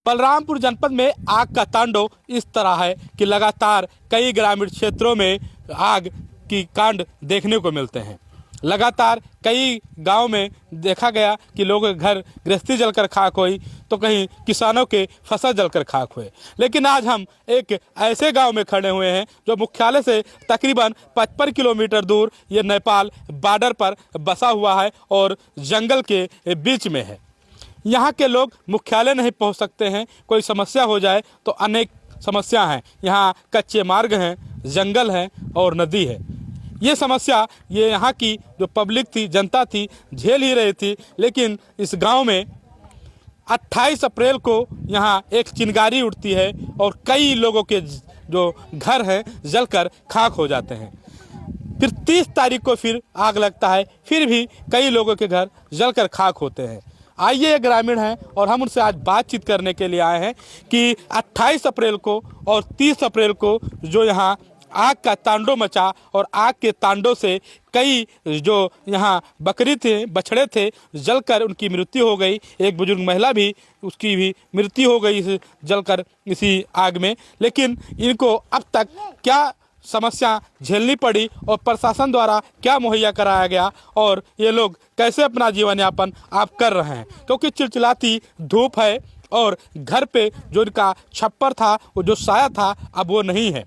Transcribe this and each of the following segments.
बलरामपुर जनपद में आग का तांडव इस तरह है कि लगातार कई ग्रामीण क्षेत्रों में आग की कांड देखने को मिलते हैं। लगातार कई गांव में देखा गया कि लोगों के घर गृहस्थी जलकर खाक हुई तो कहीं किसानों के फसल जलकर खाक हुए। लेकिन आज हम एक ऐसे गांव में खड़े हुए हैं जो मुख्यालय से तकरीबन 55 किलोमीटर दूर ये नेपाल बॉर्डर पर बसा हुआ है और जंगल के बीच में है। यहाँ के लोग मुख्यालय नहीं पहुँच सकते हैं। कोई समस्या हो जाए तो अनेक समस्या हैं। यहाँ कच्चे मार्ग हैं, जंगल है और नदी है। ये समस्या ये यहाँ की जो पब्लिक थी, जनता थी, झेल ही रही थी। लेकिन इस गांव में 28 अप्रैल को यहाँ एक चिंगारी उठती है और कई लोगों के जो घर हैं जलकर खाक हो जाते हैं। फिर 30 तारीख को फिर आग लगता है, फिर भी कई लोगों के घर जलकर खाक होते हैं। आइए ये ग्रामीण हैं और हम उनसे आज बातचीत करने के लिए आए हैं कि 28 अप्रैल को और 30 अप्रैल को जो यहाँ आग का तांडव मचा और आग के तांडव से कई जो यहाँ बकरी थे, बछड़े थे, जलकर उनकी मृत्यु हो गई। एक बुजुर्ग महिला भी, उसकी भी मृत्यु हो गई इस जलकर इसी आग में। लेकिन इनको अब तक क्या समस्या झेलनी पड़ी और प्रशासन द्वारा क्या मुहैया कराया गया और ये लोग कैसे अपना जीवन यापन आप कर रहे हैं, क्योंकि चिलचिलाती धूप है और घर पे जो इनका छप्पर था, वो जो साया था, अब वो नहीं है।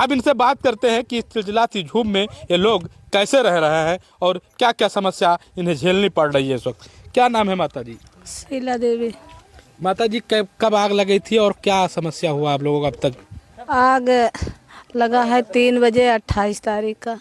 अब इनसे बात करते हैं कि इस चिलचिलाती धूप में ये लोग कैसे रह रहे हैं और क्या क्या समस्या इन्हें झेलनी पड़ रही है इस वक्त। क्या नाम है माता जी? शीला देवी। माता जी कब आग लगी थी और क्या समस्या हुआ आप लोगों को अब तक? आग लगा है 3 बजे 28 तारीख का।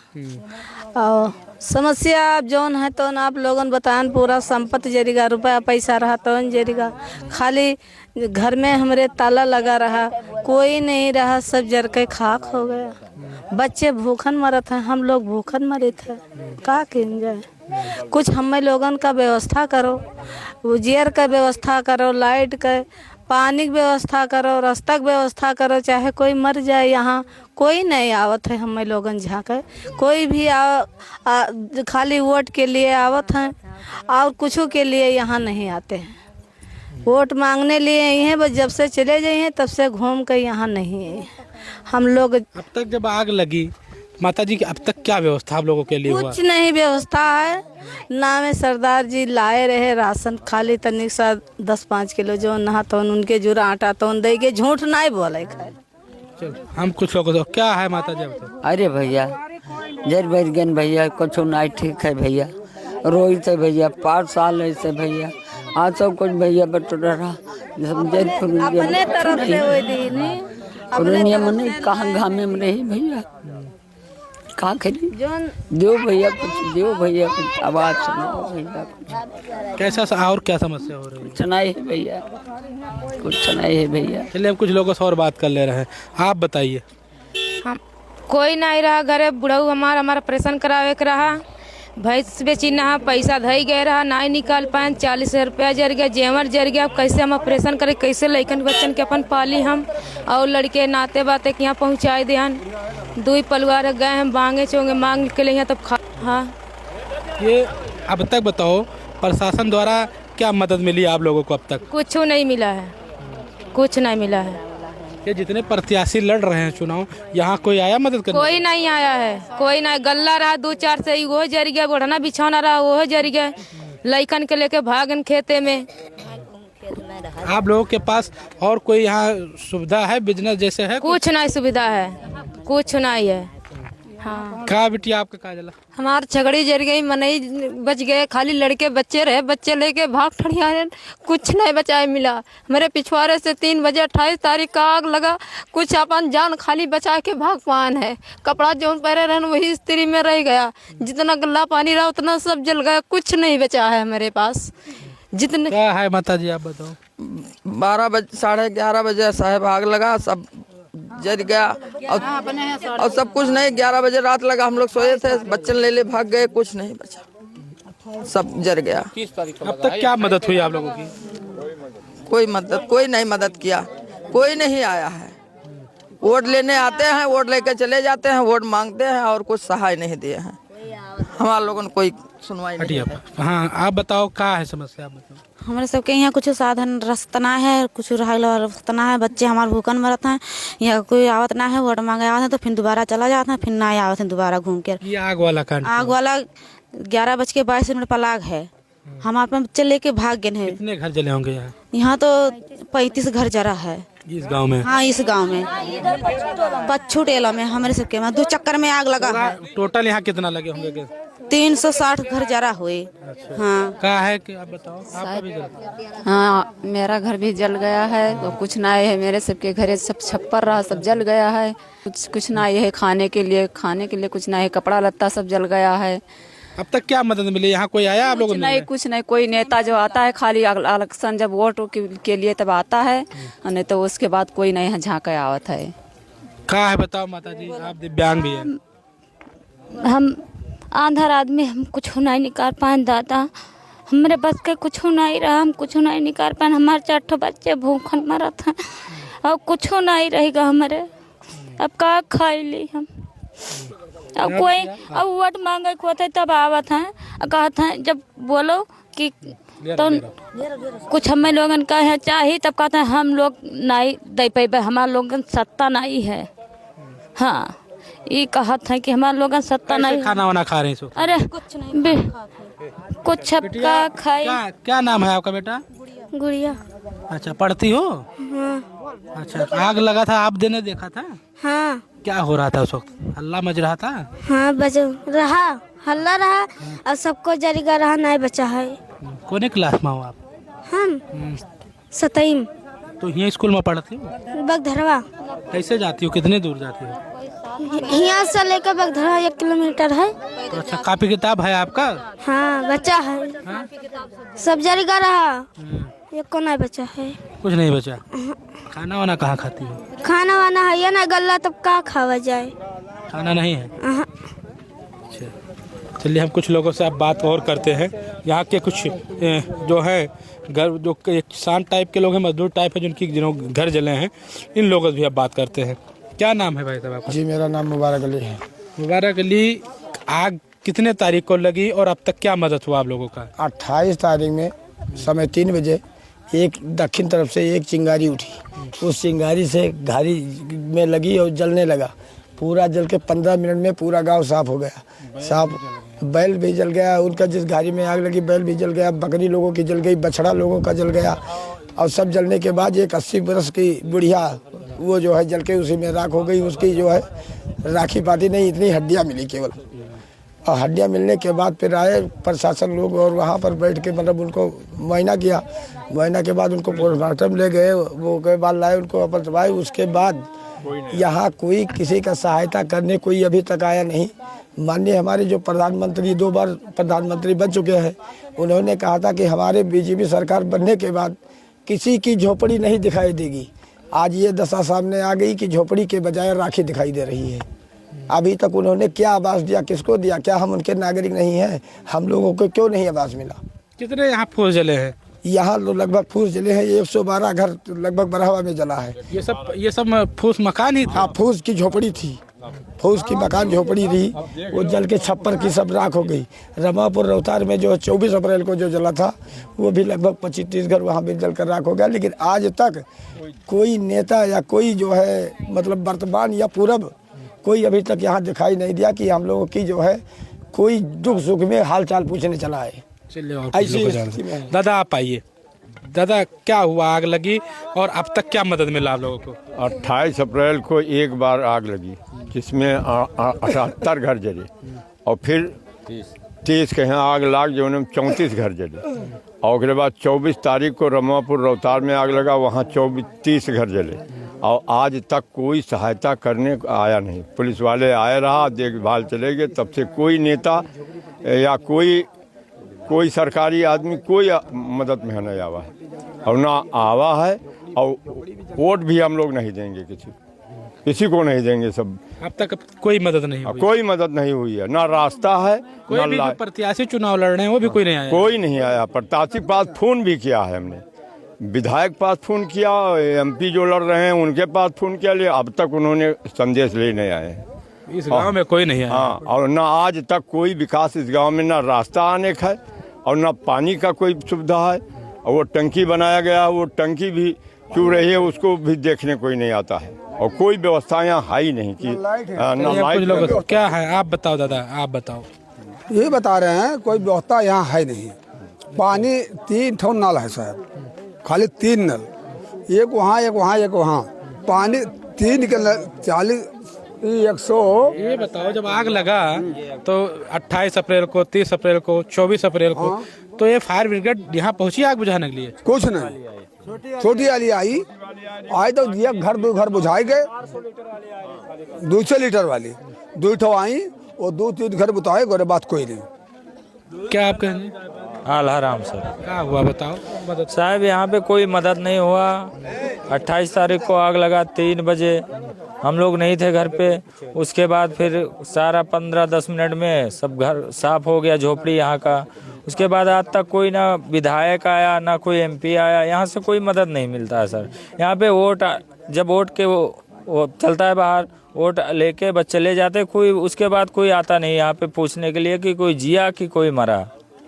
और समस्या आप जौन है तो आप लोगन बताएं। पूरा संपत्ति जरिगा, रुपया पैसा रहा तो जरिगा। खाली घर में हमरे ताला लगा रहा, कोई नहीं रहा, सब जर के खाक हो गया। बच्चे भूखन मरत हैं, हम लोग भूखन मरे थे। का किन जाए, कुछ हमें लोगन का व्यवस्था करो, उजियर का व्यवस्था करो, लाइट का, पानी की व्यवस्था करो, रास्ता की व्यवस्था करो। चाहे कोई मर जाए, यहाँ कोई नहीं आवत है हमें लोगन झाँके। कोई भी खाली वोट के लिए आवत हैं और कुछ के लिए यहाँ नहीं आते हैं। वोट मांगने लिए आई हैं, बस जब से चले गए हैं तब से घूम कर यहाँ नहीं है हम लोग। अब तक जब आग लगी माता जी, अब तक क्या व्यवस्था आप लोगों के लिए हुआ? कुछ नहीं व्यवस्था है। ना में सरदार जी लाए रहे राशन, खाली तनिक सा 10-5 किलो जो नहा तो उनके जुरा आटा तो दे के, झूठ नहीं बोले खाए। हम कुछ लोगों को क्या है माता जी? अरे भैया जर भर गन भैया, कुछ नहीं ठीक है भैया। रोई थे भैया 5 साल ऐसे भैया। आज सब कुछ भैया बटोरा रहा अपने तरफ से वो दी नहीं, नहीं कहाँ घामे में रही भैया, कहाँ खरी दो भैया, कुछ दो भैया, कुछ आवाज सुनाओ भैया। कुछ कैसा और क्या समस्या हो रही है? सुनाई है भैया, कुछ सुनाई है भैया। चलिए हम कुछ लोगों से और बात कर ले रहे हैं, आप बताइए। हम कोई नहीं रहा घरे, बुढ़ऊ हमारा ऑपरेशन करावे के रहा, भैंस बेची नहा, पैसा धई गए रहा, नहीं निकाल पाए, 40,000 रुपया जर गया, जेवर जर गया। अब कैसे हम ऑपरेशन करें, कैसे लड़कन बच्चन के अपन पाली हम और लड़के नाते बाते के यहाँ पहुँचाए दे। 2 परिवार गए हम मांगे चोंगे, मांग के लिए तब खा। हाँ, ये अब तक बताओ प्रशासन द्वारा क्या मदद मिली आप लोगों को? अब तक कुछ नहीं मिला है, कुछ नहीं मिला है। ये जितने प्रत्याशी लड़ रहे हैं चुनाव, यहाँ कोई आया मदद करने? कोई नहीं आया है, कोई नहीं। गल्ला रहा 2-4 से वो जर गया, बढ़ना बिछौना रहा वो जर गया, लइकन के लेके भागन खेते में। आप लोगों के पास और कोई यहाँ सुविधा है, बिजनेस जैसे है? कुछ नहीं सुविधा है, कुछ नहीं है। हाँ, का बिटिया आपका का जला? हमार झगड़ी जर गई, मनई बच गए, खाली लड़के बच्चे रहे, बच्चे लेके भाग ठड़िया, कुछ नहीं बचाए मिला। मेरे पिछवाड़े से 3 बजे 28 तारीख का आग लगा, कुछ अपन जान खाली बचा के भाग पान है। कपड़ा जो पहरे रहन वही स्त्री में रह गया, जितना गल्ला पानी रहा उतना सब जल गया, कुछ नहीं बचा है मेरे पास। जितने क्या है माता जी आप बताओ? 12 बजे 11:30 बजे साहब आग लगा, सब जल गया और सब कुछ नहीं। 11 बजे रात लगा, हम लोग सोए थे, बच्चन ले भाग गए, कुछ नहीं बचा, सब जल गया। अब तक क्या मदद हुई आप लोगों की? कोई मदद, कोई नहीं मदद किया, कोई नहीं आया है। वोट लेने आते हैं, वोट लेके चले जाते हैं, वोट मांगते हैं और कुछ सहाय नहीं दिए हैं हमारे लोगों ने, कोई सुनवाई नहीं। हाँ, आप बताओ क्या है समस्या, आप बताओ। हमारे सबके यहाँ कुछ साधन रास्ता ना है, कुछ रास्ता ना है, बच्चे हमारे भूखन मरत हैं। यहाँ कोई आवत ना है, वोट मांगे आते हैं तो फिर दोबारा चला जाते हैं, फिर ना आवत हैं दोबारा घूम कर। ये आग वाला कांड आग वाला 11:22 पर आग है। हम अपने बच्चे लेके भाग गए हैं। कितने घर जले होंगे यहाँ? यहाँ तो 35 घर जरा है इस गांव में? हाँ, इस गांव में पच्छू टेला में हमारे सबके में 2 चक्कर में आग लगा है। टोटल यहाँ कितना लगे होंगे? 360 घर जरा हुए। हाँ, कहा है कि आप बताओ, आपका भी जला? हाँ, मेरा घर भी जल गया है तो कुछ ना है, मेरे सबके घरे सब छप्पर रहा, सब जल गया है। कुछ ना है, खाने के लिए कुछ ना है, कपड़ा लत्ता सब जल गया है। अब तक क्या मदद मिली? यहाँ कोई आया आप लोगों ने? कुछ नहीं, कोई नेता जो आता है खाली इलेक्शन जब वोट के लिए तब आता है, नहीं तो उसके बाद कोई नहीं यहाँ झाँक आवत है। कहा है बताओ माता जी, आप दिव्यांग भी है। हम आंधर आदमी, हम कुछ नहीं निकाल पाए दादा, हमारे बस के कुछ नहीं रहा, हम कुछ नहीं निकाल पाए। हमारे 4 बच्चे भूखन मरा था, अब कुछ नहीं रहेगा हमारे। अब का खाई ली हम? अब कोई अब वोट मांगे को होते तब आवत हैं, कहते हैं जब बोलो कि तो कुछ हमें लोगन का है चाहिए, तब कहते हैं हम लोग नहीं दे पाए, हमारे लोगन सत्ता नहीं है। हाँ, ये कहते हैं कि हमारे लोगन सत्ता नहीं। खाना वाना खा रहे हैं? अरे कुछ छपका खाई। क्या नाम है आपका बेटा? गुड़िया। अच्छा, पढ़ती हो? हाँ। अच्छा, आग लगा था, आप देने देखा था? हाँ। क्या हो रहा था उस वक्त? हल्ला मच रहा था? हाँ, बच रहा, हल्ला रहा और सबको जरिगा रहा, नहीं बचा है। कौन क्लास में हो आप? हम 7वीं। तो यहीं स्कूल में पढ़ती हो? बगधरवा। कैसे जाती हो, कितने दूर जाती हो? यहाँ से लेकर बगधरवा 1 किलोमीटर है। तो अच्छा, कापी किताब है आपका? हाँ, बचा है। सब जरिगा रहा, ये को नहीं बचा है। कुछ नहीं बचा? खाना वाना कहाँ खाती हो? खाना वाना है या ना गल्ला, तब का खावा जाए? खाना नहीं है? अच्छा, चलिए हम कुछ लोगों से अब बात और करते हैं। यहाँ के कुछ जो है घर, जो किसान टाइप के लोग हैं, मजदूर टाइप है, जिनके घर जले हैं, इन लोगों से भी अब बात करते हैं। क्या नाम है भाई साहब आपका? जी, मेरा नाम मुबारक अली है। मुबारक अली, आग कितने तारीख को लगी और अब तक क्या मदद हुआ आप लोगों का? 28 तारीख में समय 3 बजे एक दक्षिण तरफ से एक चिंगारी उठी, उस चिंगारी से घारी में लगी और जलने लगा। पूरा जल के 15 मिनट में पूरा गांव साफ हो गया। साफ बैल भी जल गया, उनका जिस घारी में आग लगी बैल भी जल गया, बकरी लोगों की जल गई, बछड़ा लोगों का जल गया। और सब जलने के बाद एक 80 बरस की बुढ़िया वो जो है जल के उसी में राख हो गई। उसकी जो है राखी पाती नहीं, इतनी हड्डियाँ मिली केवल। और हड्डियाँ मिलने के बाद फिर आए प्रशासन लोग और वहाँ पर बैठ के मतलब उनको मुआयना किया। मुआयना के बाद उनको पोस्टमार्टम ले गए, वो के बाद लाए उनको अपन दबाए। उसके बाद यहाँ कोई किसी का सहायता करने कोई अभी तक आया नहीं। माननीय हमारे जो प्रधानमंत्री 2 बार प्रधानमंत्री बन चुके हैं, उन्होंने कहा था कि हमारे बीजेपी सरकार बनने के बाद किसी की झोपड़ी नहीं दिखाई देगी। आज ये दशा सामने आ गई कि झोपड़ी के बजाय राखी दिखाई दे रही है। अभी तक उन्होंने क्या आवास दिया, किसको दिया? क्या हम उनके नागरिक नहीं हैं? हम लोगों को क्यों नहीं आवास मिला? कितने यहाँ फूस जले हैं? यहाँ लगभग फूस जले हैं, 112 घर लगभग बरहवा में जला है। ये सब फूस मकान ही था? हाँ, फूस की झोपड़ी थी, फूस की मकान झोपड़ी थी, वो जल के छप्पर की सब राख हो गई। रमापुर रोहतार में जो 24 अप्रैल को जो जला था, वो भी लगभग 25-30 घर वहाँ भी जल कर राख हो गया। लेकिन आज तक कोई नेता या कोई जो है मतलब वर्तमान या पूर्व कोई अभी तक यहाँ दिखाई नहीं दिया कि हम लोगों की जो है कोई दुख सुख में हाल चाल पूछने चला है। चलिए दादा आप आइए। दादा, क्या हुआ? आग लगी और अब तक क्या मदद मिला आप लोगों को? 28 अप्रैल को एक बार आग लगी जिसमें 78 घर जले और फिर 30 के यहाँ आग लाग जो 34 घर जले। और उसके बाद 24 तारीख को रमापुर रोहतार में आग लगा, वहाँ 30 घर जले। और आज तक कोई सहायता करने आया नहीं। पुलिस वाले आए रहा, देखभाल चले गए, तब से कोई नेता या कोई सरकारी आदमी कोई मदद में नहीं आवा है और ना आवा है। और वोट भी हम लोग नहीं देंगे, किसी को नहीं देंगे। सब अब तक कोई मदद नहीं हुई? कोई मदद नहीं हुई है, ना रास्ता है। कोई भी जो प्रत्याशी चुनाव लड़ रहे हैं वो भी कोई नहीं आया? कोई नहीं आया। प्रत्याशी पास फोन भी किया है हमने, विधायक पास फोन किया, MP जो लड़ रहे हैं उनके पास फोन किया, ले अब तक उन्होंने संदेश ले नहीं आए हैं। इस गांव में कोई नहीं आया? हाँ, और ना आज तक कोई विकास इस गांव में, ना रास्ता आने का है और ना पानी का कोई सुविधा है। और वो टंकी बनाया गया, वो टंकी भी चू रही है, उसको भी देखने कोई नहीं आता है। और कोई व्यवस्था यहाँ है ही नहीं कि ना लाइट। क्या है आप बताओ दादा, आप बताओ। यही बता रहे हैं, कोई व्यवस्था यहाँ है नहीं। पानी 3 ठो नल है साहब, खाली 3 नल, एक वहाँ एक वहाँ एक वहाँ, पानी 3 के 40 100। ये बताओ, जब आग लगा तो 28 अप्रैल को, 30 अप्रैल को, 24 अप्रैल को, तो ये फायर ब्रिगेड यहाँ पहुंची आग बुझाने के लिए? कुछ नहीं, छोटी वाली आई तो एक घर 2 घर बुझाए गए, 200 लीटर वाली 2 ठो आई और 2-3 घर बुझाए गए, बात कोई नहीं। क्या आप कहेंगे? आलहराम सर, क्या हुआ बताओ। मदद साहब यहाँ पे कोई मदद नहीं हुआ। 28 तारीख को आग लगा 3 बजे, हम लोग नहीं थे घर पे। उसके बाद फिर सारा 15-10 मिनट में सब घर साफ हो गया, झोपड़ी यहाँ का। उसके बाद आज तक कोई ना विधायक आया ना कोई MP आया, यहाँ से कोई मदद नहीं मिलता है सर। यहाँ पे वोट, जब वोट के वो चलता है बाहर, वोट लेके बस चले जाते, कोई उसके बाद कोई आता नहीं यहाँ पे पूछने के लिए कि कोई जिया कि कोई मरा,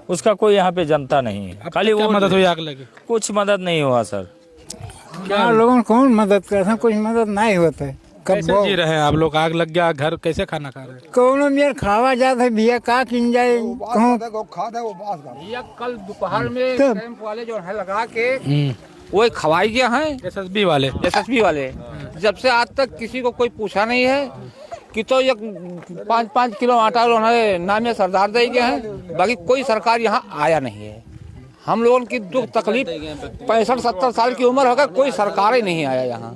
उसका कोई यहाँ पे जनता नहीं है। खाली वो मदद हुई आग लगी? कुछ मदद नहीं हुआ सर। क्या लोगों कौन मदद करते हैं, कुछ मदद नहीं होता है। कैसे जी रहे हैं आप लोग? आग लग गया, घर कैसे खाना खा रहे हैं? कौन मेरे खावा जाता है भैया, का किन जाए कहूँ। कल दोपहर में कैंप वाले जो है लगा के वो खवाई गए हैं, SSB वाले। जब से आज तक किसी को कोई पूछा नहीं है कि तो ये 5-5 किलो आटा उन्होंने नामे सरदार दे गए हैं, बाकी कोई सरकार यहाँ आया नहीं है। हम लोगों की दुख तकलीफ 65-70 साल की उम्र होगा, कोई सरकार ही नहीं आया यहाँ।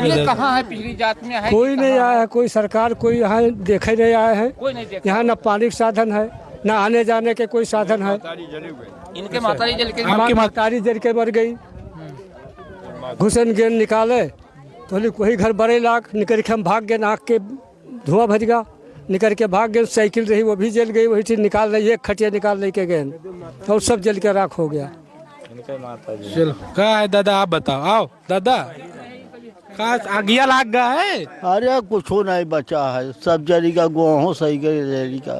ये कहाँ है, पिछली जात में है? कोई नहीं आया, कोई सरकार कोई यहाँ देखे नहीं आया है। यहाँ न पानी का साधन है, न आने जाने के कोई साधन है। इनके माताजी जल के, हमारी माताजी जल के मर गई। घुसन गेंद निकाले तो कोई घर बड़े लाख निकल के हम भाग गए, नाक के धुआं भज गया, निकल के भाग गए। साइकिल रही वो भी जल गई, वही चीज निकाल रही, एक खटिया निकाल रही के गेंद, और सब जल के राख हो गया। चलो क्या है दादा, आप बताओ। आओ दादा, कहा आगिया लाग गया है? अरे कुछ नहीं बचा है, सब जरी का गेहूँ सही जरी का।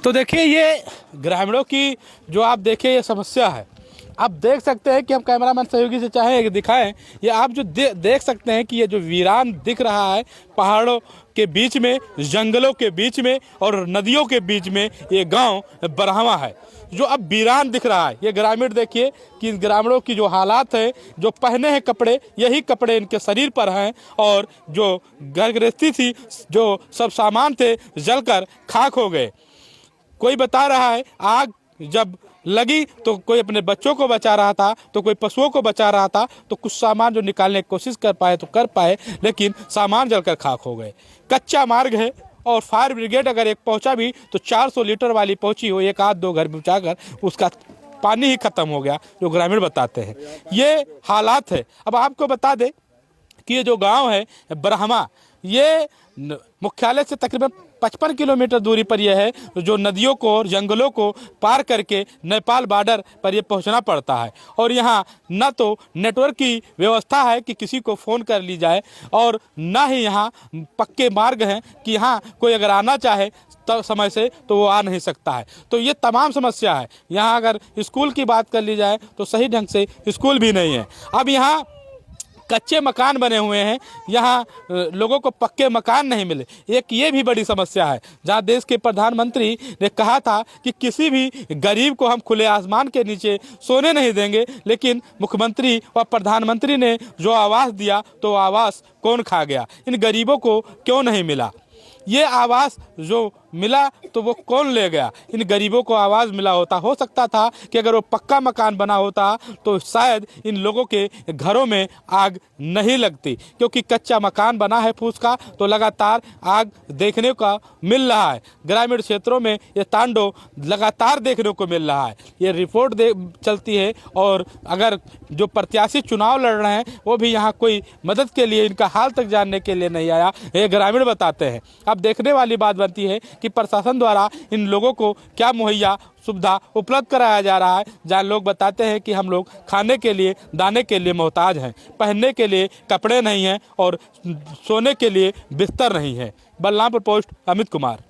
तो देखिए, ये ग्रामीणों की जो आप देखिए ये समस्या है। आप देख सकते हैं कि हम कैमरामैन सहयोगी से चाहे दिखाएं, ये आप जो देख सकते हैं कि ये जो वीरान दिख रहा है, पहाड़ों के बीच में, जंगलों के बीच में और नदियों के बीच में ये गांव बरहमा है, जो अब वीरान दिख रहा है। ये ग्रामीण देखिए कि इन ग्रामीणों की जो हालात है, जो पहने हैं कपड़े, यही कपड़े इनके शरीर पर हैं, और जो घर गृहस्थी थी, जो सब सामान थे, जलकर खाक हो गए। कोई बता रहा है आग जब लगी तो कोई अपने बच्चों को बचा रहा था, तो कोई पशुओं को बचा रहा था, तो कुछ सामान जो निकालने की कोशिश कर पाए तो कर पाए, लेकिन सामान जलकर खाक हो गए। कच्चा मार्ग है और फायर ब्रिगेड अगर एक पहुंचा भी तो 400 लीटर वाली पहुंची हो, 1-2 घर बुझाकर उसका पानी ही खत्म हो गया, जो ग्रामीण बताते हैं। ये हालात है। अब आपको बता दें कि ये जो गांव है बरहमा, ये मुख्यालय से तकरीबन 55 किलोमीटर दूरी पर यह है, जो नदियों को और जंगलों को पार करके नेपाल बॉर्डर पर यह पहुंचना पड़ता है। और यहाँ न तो नेटवर्क की व्यवस्था है कि किसी को फ़ोन कर ली जाए, और न ही यहाँ पक्के मार्ग हैं कि यहाँ कोई अगर आना चाहे तो समय से तो वो आ नहीं सकता है। तो ये तमाम समस्या है। यहाँ अगर स्कूल की बात कर ली जाए तो सही ढंग से स्कूल भी नहीं है। अब यहाँ कच्चे मकान बने हुए हैं, यहाँ लोगों को पक्के मकान नहीं मिले। एक ये भी बड़ी समस्या है, जहाँ देश के प्रधानमंत्री ने कहा था कि किसी भी गरीब को हम खुले आसमान के नीचे सोने नहीं देंगे, लेकिन मुख्यमंत्री व प्रधानमंत्री ने जो आवास दिया तो आवास कौन खा गया? इन गरीबों को क्यों नहीं मिला? ये आवास जो मिला तो वो कौन ले गया? इन गरीबों को आवाज़ मिला होता, हो सकता था कि अगर वो पक्का मकान बना होता तो शायद इन लोगों के घरों में आग नहीं लगती, क्योंकि कच्चा मकान बना है फूस का, तो लगातार आग देखने का मिल रहा है। ग्रामीण क्षेत्रों में ये तांडव लगातार देखने को मिल रहा है। ये रिपोर्ट चलती है, और अगर जो प्रत्याशी चुनाव लड़ रहे हैं वो भी यहाँ कोई मदद के लिए, इनका हाल तक जानने के लिए नहीं आया, ये ग्रामीण बताते हैं। अब देखने वाली बात बनती है कि प्रशासन द्वारा इन लोगों को क्या मुहैया सुविधा उपलब्ध कराया जा रहा है, जहाँ लोग बताते हैं कि हम लोग खाने के लिए, दाने के लिए मोहताज हैं, पहनने के लिए कपड़े नहीं हैं और सोने के लिए बिस्तर नहीं है। बलरामपुर पोस्ट, अमित कुमार।